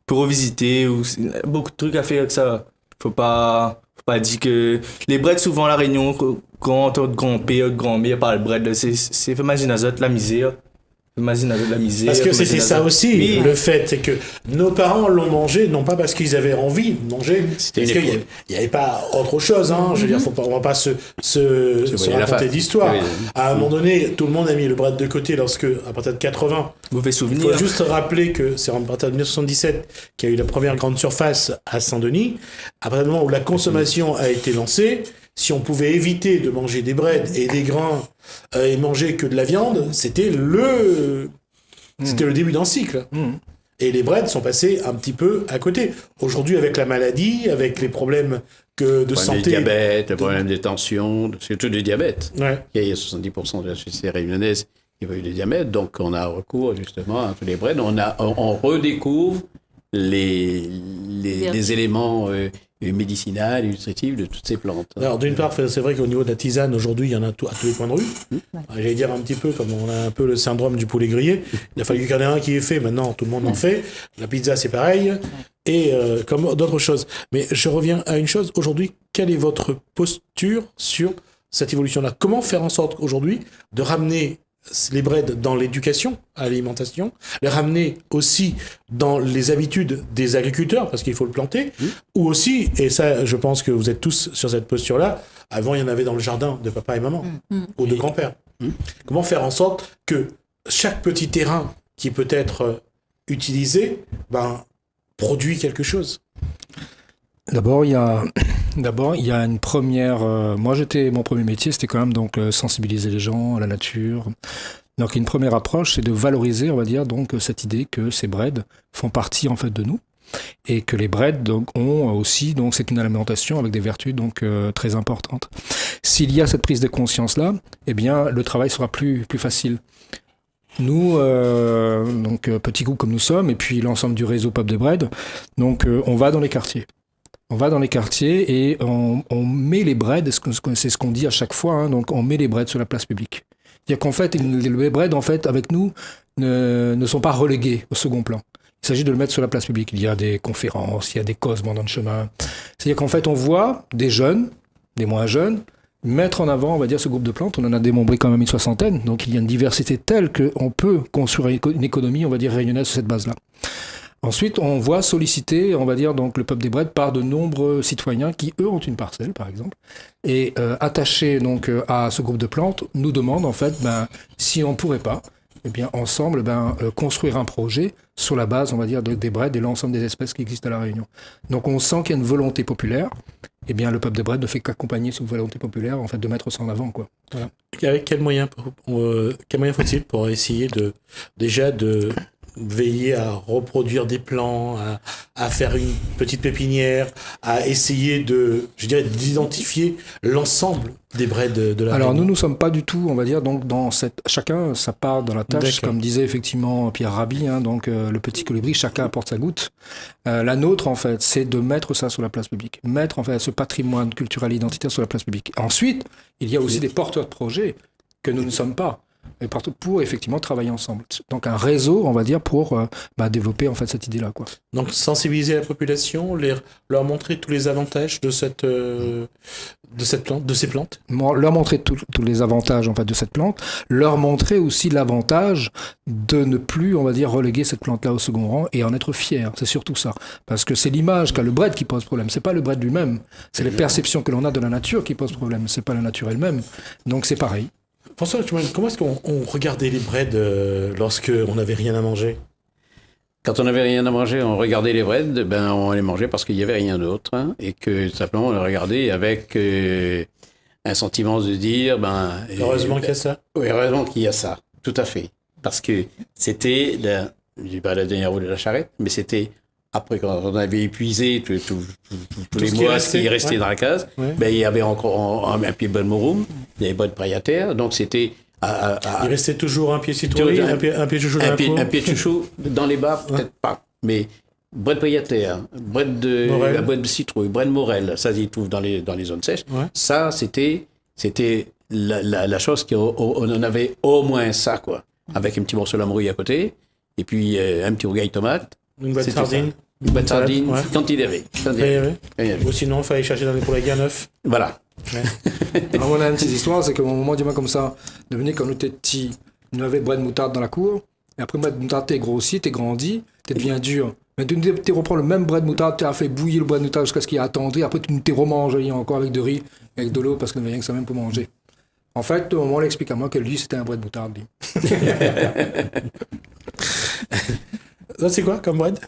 pour revisiter, beaucoup de trucs à faire avec ça. Faut pas dire que les breads souvent à la Réunion, quand on entend grand-père, grand-mère parle de bread, c'est imagine la misère. Parce que c'était ça aussi, oui. Le fait, c'est que nos parents l'ont mangé, non pas parce qu'ils avaient envie de manger, parce qu'il n'y avait pas autre chose, hein. Je veux dire, on va pas se raconter d'histoire. Oui. À un moment donné, tout le monde a mis le bread de côté lorsque, à partir de 80, mauvais souvenir. Il faut juste rappeler que c'est à partir de 1977 qu'il y a eu la première grande surface à Saint-Denis. À partir du moment où la consommation a été lancée, si on pouvait éviter de manger des breads et des grains et manger que de la viande, c'était le début d'un cycle. Et les breads sont passés un petit peu à côté. Aujourd'hui, avec la maladie, avec les problèmes de santé... Le diabète, le problème des tensions, surtout du diabète. Ouais. Il y a 70% de la société réunionnaise qui a eu du diabète, donc on a recours justement à tous les breads. On redécouvre les éléments... médicinales et nutritifs de toutes ces plantes. Alors d'une part, c'est vrai qu'au niveau de la tisane, aujourd'hui, il y en a à tous les coins de rue. J'allais dire un petit peu comme on a un peu le syndrome du poulet grillé. Il a fallu qu'il y en ait un qui est fait, maintenant tout le monde en fait. La pizza, c'est pareil. Et comme d'autres choses. Mais je reviens à une chose. Aujourd'hui, quelle est votre posture sur cette évolution-là? Comment faire en sorte aujourd'hui de ramener les breads dans l'éducation à l'alimentation, les ramener aussi dans les habitudes des agriculteurs, parce qu'il faut le planter, ou aussi, et ça je pense que vous êtes tous sur cette posture-là, avant il y en avait dans le jardin de papa et maman, ou de grand-père. Comment faire en sorte que chaque petit terrain qui peut être utilisé, produit quelque chose? D'abord, il y a une première... mon premier métier, c'était quand même donc sensibiliser les gens à la nature. Donc, une première approche, c'est de valoriser, on va dire, donc cette idée que ces breads font partie en fait de nous et que les breads donc ont aussi donc c'est une alimentation avec des vertus donc très importantes. S'il y a cette prise de conscience là, eh bien le travail sera plus facile. Nous, donc petit groupe comme nous sommes, et puis l'ensemble du réseau Pop de Bread, donc on va dans les quartiers. On va dans les quartiers et on met les breads, c'est ce qu'on dit à chaque fois, hein, donc on met les breads sur la place publique. C'est-à-dire qu'en fait, les breads, en fait, avec nous, ne sont pas relégués au second plan. Il s'agit de le mettre sur la place publique. Il y a des conférences, il y a des causes dans le chemin. C'est-à-dire qu'en fait, on voit des jeunes, des moins jeunes, mettre en avant, on va dire, ce groupe de plantes. On en a démembré quand même une soixantaine. Donc il y a une diversité telle qu'on peut construire une économie, on va dire, réunionnaise sur cette base-là. Ensuite, on voit solliciter, on va dire, donc le peuple des Brèdes par de nombreux citoyens qui, eux, ont une parcelle, par exemple, et attachés donc à ce groupe de plantes, nous demandent en fait, si on pourrait pas, eh bien, ensemble, construire un projet sur la base, on va dire, des Brèdes et l'ensemble des espèces qui existent à La Réunion. Donc, on sent qu'il y a une volonté populaire. Eh bien, le peuple des Brèdes ne fait qu'accompagner cette volonté populaire, en fait, de mettre ça en avant, quoi. Voilà. Avec quel moyen faut-il pour essayer de veiller à reproduire des plants, à faire une petite pépinière, à essayer d'identifier l'ensemble des Brèdes de la Alors Réunion. nous ne sommes pas du tout, on va dire, donc chacun sa part dans la tâche, comme disait effectivement Pierre Rabhi, donc le petit colibri, chacun apporte sa goutte. La nôtre, en fait, c'est de mettre ça sur la place publique, mettre en fait ce patrimoine culturel et identitaire sur la place publique. Ensuite, il y a aussi des porteurs de projets que nous ne sommes pas, pour effectivement travailler ensemble. Donc un réseau, on va dire, pour développer en fait cette idée-là, quoi. Donc sensibiliser la population, leur montrer tous les avantages de ces plantes. Leur montrer tous les avantages en fait de cette plante, leur montrer aussi l'avantage de ne plus, on va dire, reléguer cette plante-là au second rang et en être fier. C'est surtout ça, parce que c'est l'image qu'a le Brède qui pose problème. C'est pas le Brède lui-même, c'est les perceptions que l'on a de la nature qui posent problème. C'est pas la nature elle-même. Donc c'est pareil. François, comment est-ce qu'on regardait les Brèdes lorsque on n'avait rien à manger? Quand on n'avait rien à manger, on regardait les Brèdes, on les mangeait parce qu'il n'y avait rien d'autre, et que tout simplement on les regardait avec un sentiment de dire, heureusement qu'il y a ça. Oui, heureusement qu'il y a ça, tout à fait, parce que c'était, je dis pas la dernière roue de la charrette, mais c'était après quand on avait épuisé tous les mois qui restaient dans la case, il y avait encore un pied de bonne morum, des bonnes pailles à terre, donc c'était il restait toujours un pied citrouille, un pied chouchou dans la cour. Un pied de chouchou dans les bars, peut-être pas. Mais bret de paille à terre, bret de citrouille, bret de morel, ça s'y trouve dans les zones sèches. Ouais. Ça, c'était la chose qu'on avait au moins ça, quoi. Avec un petit morceau de lamouille à côté, et puis un petit rougail tomate. Une boîte de sardines. Une boîte de sardines, quand il y avait. Ou sinon, il fallait chercher dans les poulaillers à neuf. Voilà. Ouais. Alors, on a une petite histoire, c'est qu'au moment du comme ça, devenait quand nous étions petits, nous avions bras de moutarde dans la cour, et après, bras de moutarde, t'es grossi, t'es grandi, t'es devenu dur. Mais tu reprends le même bras de moutarde, tu as fait bouillir le bras de moutarde jusqu'à ce qu'il a attendri, après tu t'es remangé encore avec de riz, avec de l'eau, parce qu'on n'avait rien que ça même pour manger. En fait, au moment, on l'explique à moi que lui, c'était un bras de moutarde, lui. Ça, c'est quoi comme bread?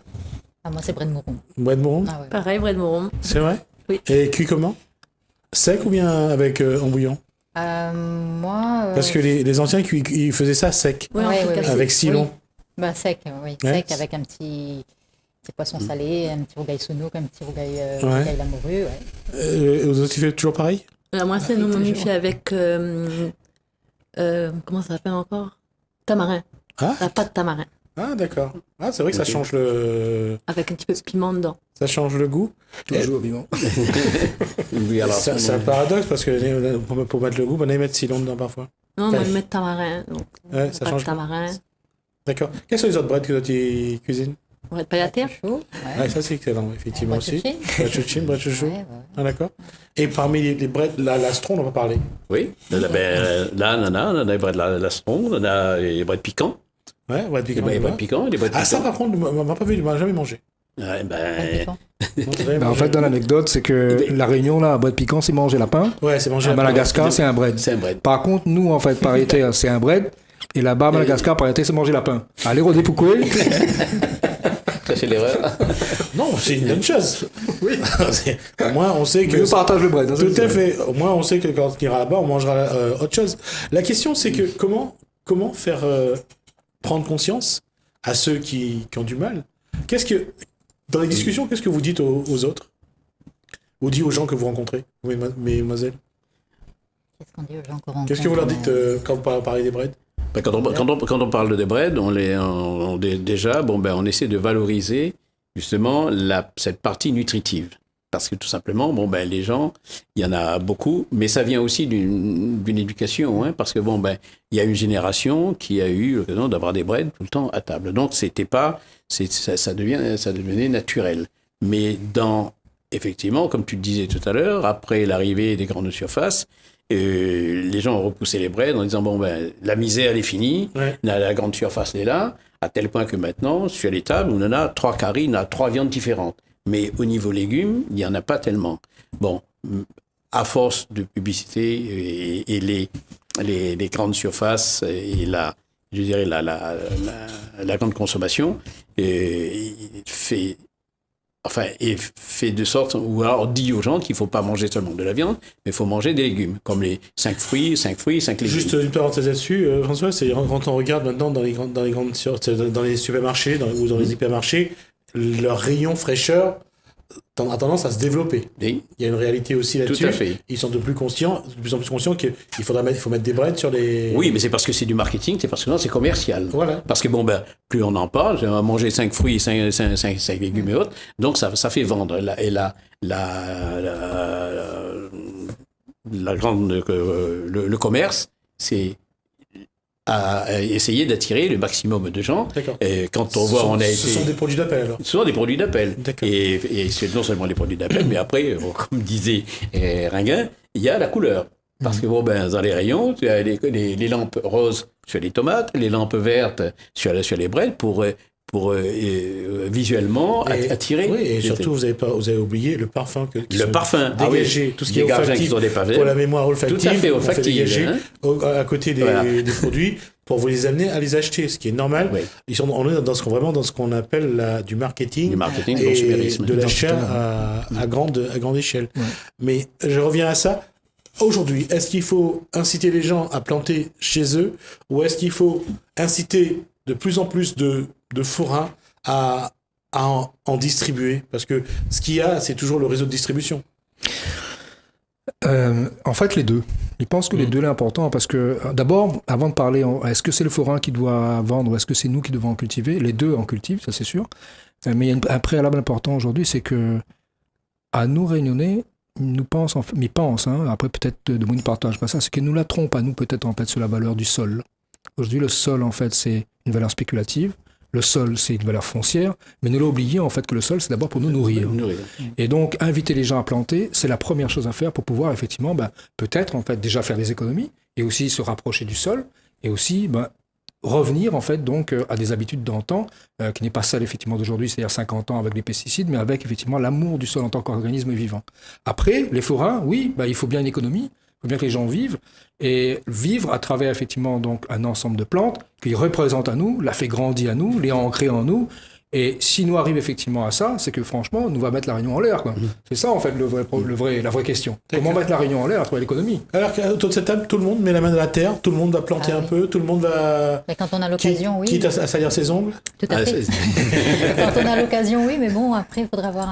Moi, c'est bread mouron. Bread mouron? Ah, ouais. Pareil, bread mouron. C'est vrai? Oui. Et cuit comment? Sec ou bien avec en bouillon? Moi. Parce que les anciens, ils faisaient ça sec. Ouais, avec silon. Oui. Sec, oui. Ouais. Sec avec un petit poisson salé, un petit rougail sounouk, un petit rougail lamoureux. Ouais. Vous aussi faites toujours pareil? Moi, c'est nous, mamie fait avec. Comment ça s'appelle encore? Tamarin. Ah? La pâte tamarin. Ah, d'accord. Ah, c'est vrai que ça change le. Avec un petit peu de piment dedans. Ça change le goût. Toujours vivant. Oui, alors. C'est un paradoxe parce que pour mettre le goût, on aime mettre silon dedans parfois. Non, on va mettre tamarin. Donc, ouais, ça change. Tamarin. D'accord. Quels sont les autres breads que tu cuisines? Bread paille à terre. Ouais, ça c'est excellent, effectivement aussi. Bread chouchou. Ah, d'accord. Et parmi les breads, l'astron, on va parler. Oui. Là, on a les breads l'astron, on a les breads piquants. Ouais, bread piquant. Les breads piquants, les breads piquants. Ah, ça par contre, on m'a pas vu, on m'a jamais mangé. Ouais, en fait, dans l'anecdote, c'est que la Réunion, là, un bread piquant, c'est manger lapin. Ouais, c'est manger lapin. À Madagascar, c'est un bread. C'est un bread. Par contre, nous, en fait, par été, c'est un bread. Et là-bas, à Madagascar, par été, c'est manger lapin. Allez, Rodé Poucoué. Ça, c'est l'erreur. Non, c'est une bonne chose. Oui. Au moins, on sait que. On partage le bread. Tout à fait. Au moins, on sait que quand on ira là-bas, on mangera autre chose. La question, c'est que comment faire prendre conscience à ceux qui ont du mal? Dans les discussions, qu'est-ce que vous dites aux autres? Ou dites aux gens que vous rencontrez, mesdemoiselles? Qu'est-ce qu'on dit aux gens qu'on rencontre? Qu'est-ce que vous leur dites quand vous parlez des breads? Quand on parle de bread, on essaie de valoriser justement cette partie nutritive. Parce que tout simplement, les gens, il y en a beaucoup, mais ça vient aussi d'une éducation, parce que il y a une génération qui a eu l'occasion d'avoir des breads tout le temps à table. Donc ça devenait naturel. Mais effectivement, comme tu le disais tout à l'heure, après l'arrivée des grandes surfaces, les gens ont repoussé les breads en disant la misère elle est finie, la grande surface elle est là, À tel point que maintenant, sur les tables, on en a 3 carrés, on a 3 viandes différentes. Mais au niveau légumes, il n'y en a pas tellement. Bon, à force de publicité et les grandes surfaces et la grande consommation, il fait de sorte, ou alors dit aux gens qu'il ne faut pas manger seulement de la viande, mais il faut manger des légumes, comme les 5 fruits, 5 légumes. Juste une parenthèse là-dessus, François, c'est quand on regarde maintenant dans les supermarchés ou dans les hypermarchés, leur rayon fraîcheur a tendance à se développer. Oui. Il y a une réalité aussi là-dessus. Tout à fait. Ils sont de plus en plus conscients qu'il faut mettre des breads sur les... Oui, mais c'est parce que c'est du marketing, c'est parce que non, c'est commercial. Voilà. Parce que plus on en parle, on va manger 5 fruits, 5 légumes et autres, donc ça fait vendre. Le commerce, c'est à essayer d'attirer le maximum de gens. Et quand on voit, ce sont des produits d'appel alors. Ce sont des produits d'appel. Et c'est non seulement des produits d'appel, mais après, comme disait Ringuin, il y a la couleur. Parce que dans les rayons, tu as les lampes roses sur les tomates, les lampes vertes sur les breads pour visuellement attirer. Oui, et surtout, vous avez oublié le parfum. Parfum. Dégagé, tout ce qui est olfactif, pour la mémoire olfactive. Tout à fait olfactive. À côté des produits, pour vous les amener à les acheter, ce qui est normal. Oui. On est vraiment dans ce qu'on appelle du marketing. Du marketing, du consumérisme. De l'achat à grande échelle. Ouais. Mais je reviens à ça. Aujourd'hui, est-ce qu'il faut inciter les gens à planter chez eux, ou est-ce qu'il faut inciter de plus en plus de forains à en distribuer? Parce que ce qu'il y a, c'est toujours le réseau de distribution. En fait, les deux. Je pense que les deux, c'est important parce que, d'abord, avant de parler, est-ce que c'est le forain qui doit vendre ou est-ce que c'est nous qui devons en cultiver? Les deux en cultivent, ça c'est sûr. Mais il y a un préalable important aujourd'hui, c'est que à nous Réunionnais, nous pensent, après peut-être de moins de partage pas ça, c'est qu'ils nous la trompent à nous peut-être en fait sur la valeur du sol. Aujourd'hui, le sol en fait c'est une valeur spéculative. Le sol, c'est une valeur foncière, mais ne l'oubliez en fait que le sol, c'est d'abord pour nous nourrir. Et donc, inviter les gens à planter, c'est la première chose à faire pour pouvoir effectivement, peut-être en fait déjà faire des économies et aussi se rapprocher du sol et aussi revenir en fait donc à des habitudes d'antan qui n'est pas celle effectivement d'aujourd'hui, c'est-à-dire 50 ans avec les pesticides, mais avec effectivement l'amour du sol en tant qu'organisme vivant. Après, les forains, oui, il faut bien une économie. Il faut bien que les gens vivent, et vivre à travers effectivement donc un ensemble de plantes qui représentent à nous, la fait grandir à nous, les a ancrés en nous. Et si nous arrivons effectivement à ça, c'est que franchement, nous va mettre la Réunion en l'air. C'est ça en fait la vraie question. Comment mettre la Réunion en l'air à travers l'économie? Alors qu'autour de cette table, tout le monde met la main dans la terre, tout le monde va planter un peu, tout le monde va... Mais quand on a l'occasion, oui. Quitte à salir ses ongles. Tout à fait. Quand on a l'occasion, oui, mais bon, après, il faudra avoir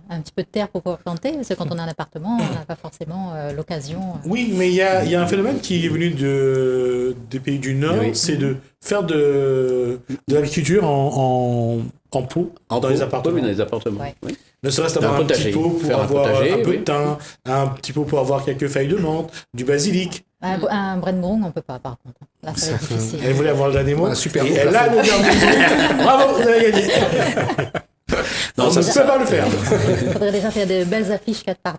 un petit peu de terre pour pouvoir planter, parce que quand on a un appartement, on n'a pas forcément l'occasion. Oui, mais il y a un phénomène qui est venu des pays du Nord, c'est de faire de l'agriculture en pot dans les appartements. Oui, dans les appartements. Ouais. Oui. Ne serait-ce d'avoir un petit pot pour avoir un peu de thym, un petit pot pour avoir quelques feuilles de menthe, du basilic. Un brengrong, on ne peut pas, par contre. Là, ça va être difficile. Elle voulait avoir le dernier mot. Super. Et elle a le dernier mot. Bravo, vous avez gagné. Non, ça ne peut pas le faire. Il faudrait déjà faire de belles affiches 4 par...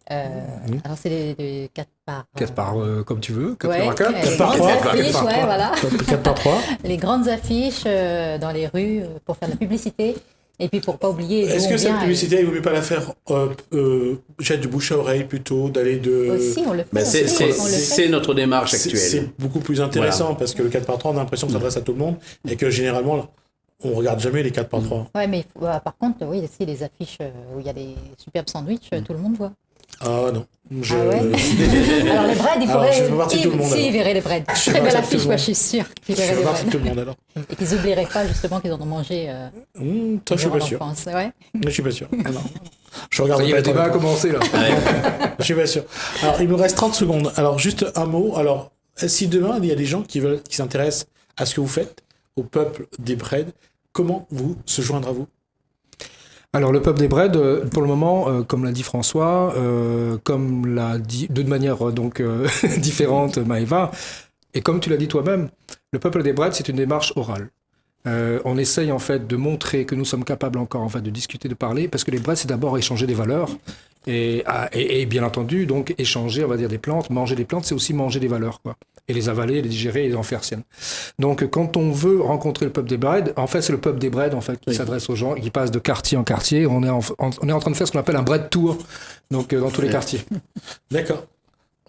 alors c'est les 4 par... 4 par comme tu veux, 4 par 4. 4 par 3. Affiches, voilà. 4 par 3. Les grandes affiches dans les rues pour faire de la publicité. Et puis pour pas oublier... Est-ce que cette publicité, il ne vaut mieux pas la faire jette du bouche à oreille plutôt, d'aller de... Aussi, on le fait. C'est notre démarche actuelle. C'est beaucoup plus intéressant parce que le 4 par 3, on a l'impression que ça s'adresse à tout le monde et que généralement... On ne regarde jamais les 4 par 3. Ouais, mais par contre, oui, aussi les affiches où il y a des superbes sandwichs, tout le monde voit. Ah non. Alors les breads, il faudrait... je fais partie de tout le monde. Si, ils verraient les breads. Très belle affiche, moi je suis sûre qu'ils verraient les breads. Je fais partie de tout le monde alors. Et qu'ils n'oublieraient pas justement qu'ils en ont mangé ça, je suis pas sûr. Ouais. Je suis pas sûr. Non. Je regarde pas. Le débat a commencé là. Je suis pas sûr. Alors, il nous reste 30 secondes. Alors, juste un mot. Alors, si demain, il y a des gens qui s'intéressent à ce que vous faites, au peuple des breads, comment se joindre à vous? Alors le peuple des breads, pour le moment, comme l'a dit François, comme l'a dit de manière différente Maëva, et comme tu l'as dit toi-même, le peuple des breads, c'est une démarche orale. On essaye en fait de montrer que nous sommes capables encore en fait de discuter, de parler, parce que les breads c'est d'abord échanger des valeurs et bien entendu donc échanger on va dire des plantes, manger des plantes c'est aussi manger des valeurs quoi, et les avaler, les digérer et les en faire siennes. Donc quand on veut rencontrer le peuple des breads, en fait c'est le peuple des breads en fait qui s'adresse aux gens, qui passe de quartier en quartier. On est en train de faire ce qu'on appelle un bread tour, donc dans tous les quartiers. D'accord.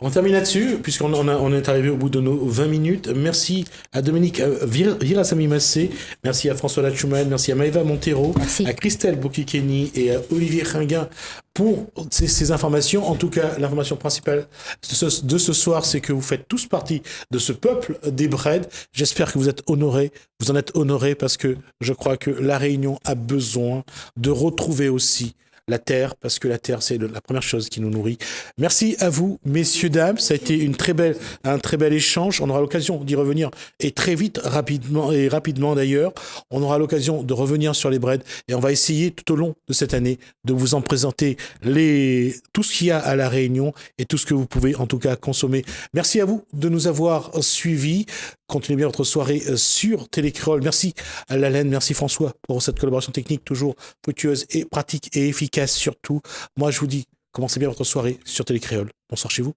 On termine là-dessus, puisqu'on est arrivé au bout de nos 20 minutes. Merci à Dominique Virasamy Massé, merci à François Lachuman, merci à Maëva Montero, à Christelle Bokikeni et à Olivier Ringuin pour ces informations. En tout cas, l'information principale de ce soir, c'est que vous faites tous partie de ce peuple des breads. J'espère que vous êtes honorés, vous en êtes honorés, parce que je crois que La Réunion a besoin de retrouver aussi la terre, parce que la terre, c'est la première chose qui nous nourrit. Merci à vous, messieurs, dames. Ça a été un très bel échange. On aura l'occasion d'y revenir, et très vite, rapidement d'ailleurs. On aura l'occasion de revenir sur les breads, et on va essayer tout au long de cette année de vous en présenter tout ce qu'il y a à La Réunion et tout ce que vous pouvez en tout cas consommer. Merci à vous de nous avoir suivis. Continuez bien votre soirée sur Télécréole. Merci à Lalaine, merci François pour cette collaboration technique toujours fructueuse et pratique et efficace surtout. Moi je vous dis, commencez bien votre soirée sur Télécréole. Bonsoir chez vous.